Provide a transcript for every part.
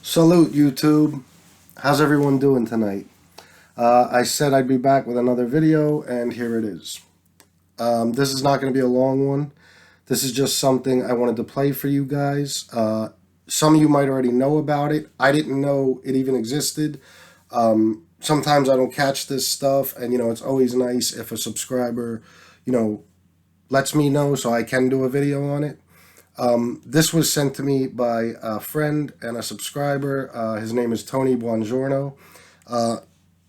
Salute, YouTube. How's everyone doing tonight? I said I'd be back with another video, and here it is. This is not going to be a long one. This is just something I wanted to play for you guys. Some of you might already know about it. I didn't know it even existed. Sometimes I don't catch this stuff, and it's always nice if a subscriber, you know, lets me know so I can do a video on it. This was sent to me by a friend and a subscriber. His name is Tony Buongiorno.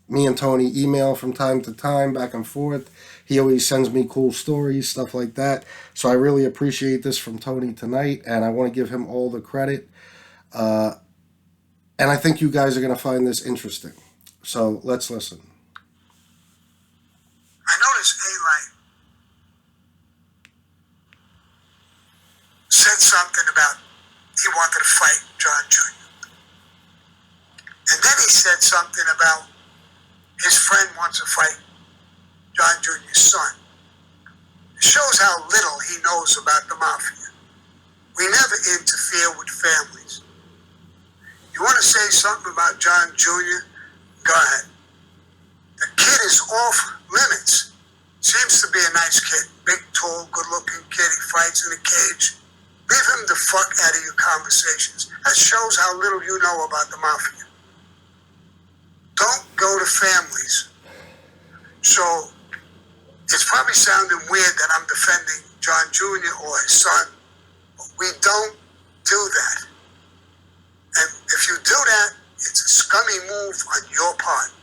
Me and Tony email from time to time, back and forth. He always sends me cool stories, stuff like that. So I really appreciate this from Tony tonight, and I want to give him all the credit. And I think you guys are going to find this interesting. So let's listen. I noticed Alite said something about he wanted to fight John Jr. And then he said something about his friend wants to fight John Jr.'s son. It shows how little he knows about the mafia. We never interfere with families. You want to say something about John Jr.? Go ahead. The kid is off limits. Seems to be a nice kid. Big, tall, good-looking kid. He fights in a cage. Leave him the fuck out of your conversations. That shows how little you know about the mafia. Don't go to families. So, it's probably sounding weird that I'm defending John Jr. or his son. But we don't do that. And if you do that, it's a scummy move on your part.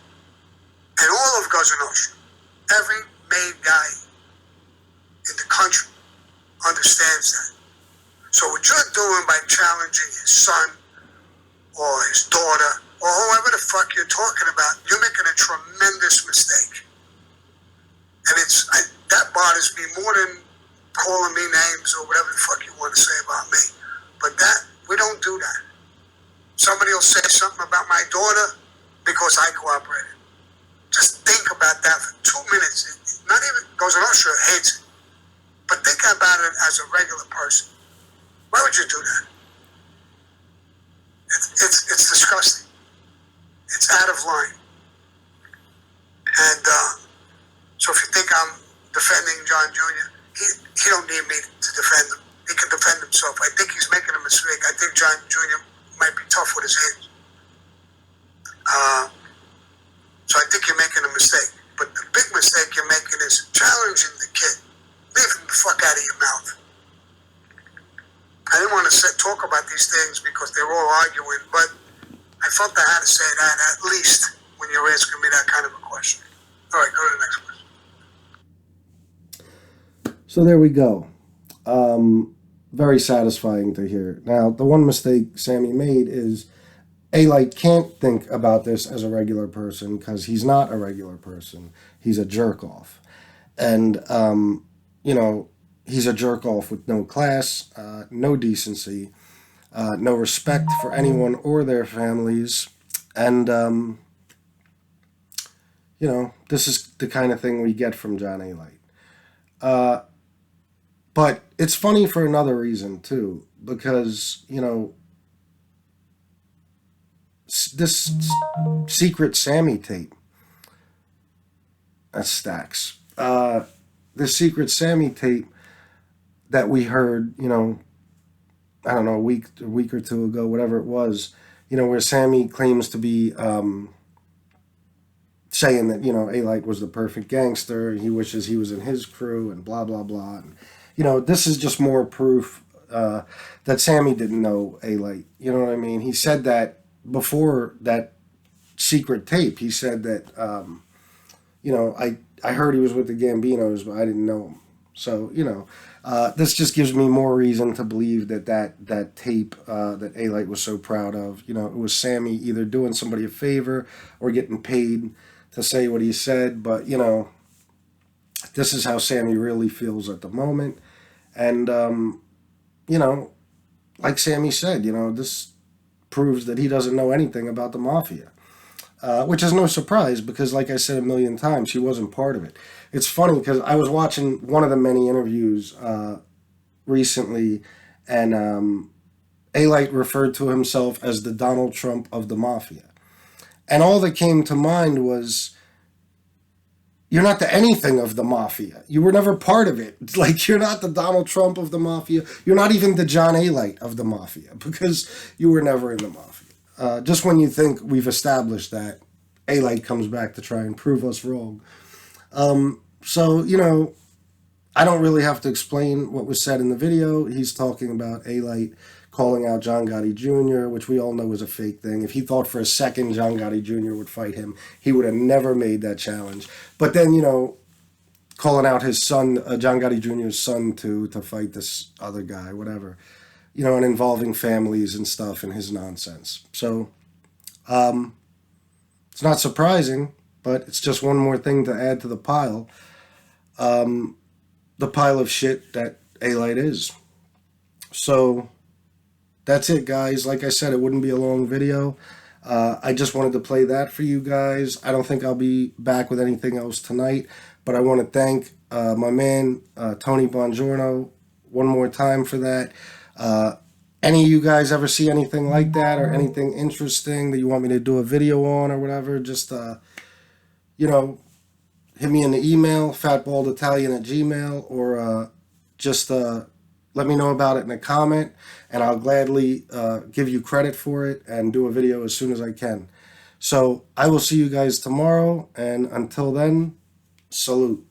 And all of Cosa Nostra, every made guy in the country understands that. So what you're doing by challenging his son or his daughter or whoever the fuck you're talking about, you're making a tremendous mistake. And that bothers me more than calling me names or whatever the fuck you want to say about me. But we don't do that. Somebody will say something about my daughter because I cooperated. Just think about that for 2 minutes. Not even Cosa Nostra hates it. But think about it as a regular person. Why would you do that? It's disgusting. It's out of line. And so if you think I'm defending John Jr., he don't need me to defend him. He can defend himself. I think he's making a mistake. I think John Jr. might be tough with his hands. So I think you're making a mistake. But the big mistake you're making is challenging the kid. Leave him the fuck out of your mouth. I didn't want to talk about these things because they're all arguing, but I felt I had to say that at least when you're asking me that kind of a question. All right, go to the next question. So there we go. Very satisfying to hear. Now, the one mistake Sammy made is Alite can't think about this as a regular person because he's not a regular person. He's a jerk off. And, he's a jerk off with no class, no decency, no respect for anyone or their families. And, this is the kind of thing we get from John Alite. But it's funny for another reason, too, because, this secret Sammy tape, that stacks. This secret Sammy tape that we heard, I don't know, a week or two ago, whatever it was, where Sammy claims to be saying that, Alite was the perfect gangster, he wishes he was in his crew, and blah, blah, blah. And, this is just more proof that Sammy didn't know Alite. You know what I mean? He said that before that secret tape. He said that, I heard he was with the Gambinos, but I didn't know him. So, this just gives me more reason to believe that tape that Alite was so proud of, it was Sammy either doing somebody a favor or getting paid to say what he said. But, this is how Sammy really feels at the moment. And, like Sammy said, this proves that he doesn't know anything about the mafia. Which is no surprise because, like I said a million times, he wasn't part of it. It's funny because I was watching one of the many interviews recently, and Alite referred to himself as the Donald Trump of the mafia. And all that came to mind was, you're not the anything of the mafia. You were never part of it. It's like, you're not the Donald Trump of the mafia. You're not even the John Alite of the mafia, because you were never in the mafia. Just when you think we've established that, Alite comes back to try and prove us wrong. So, I don't really have to explain what was said in the video. He's talking about Alite calling out John Gotti Jr., which we all know is a fake thing. If he thought for a second John Gotti Jr. would fight him, he would have never made that challenge. But then, calling out his son, John Gotti Jr.'s son, to fight this other guy, whatever, and involving families and stuff and his nonsense. So, it's not surprising, but it's just one more thing to add to the pile. The pile of shit that Alite is. So, that's it, guys. Like I said, it wouldn't be a long video. I just wanted to play that for you guys. I don't think I'll be back with anything else tonight, but I want to thank my man, Tony Bongiorno, one more time for that. Any of you guys ever see anything like that or anything interesting that you want me to do a video on or whatever, just, hit me in the email, fatbalditallion@gmail, or just let me know about it in a comment, and I'll gladly give you credit for it and do a video as soon as I can. So I will see you guys tomorrow, and until then, salute.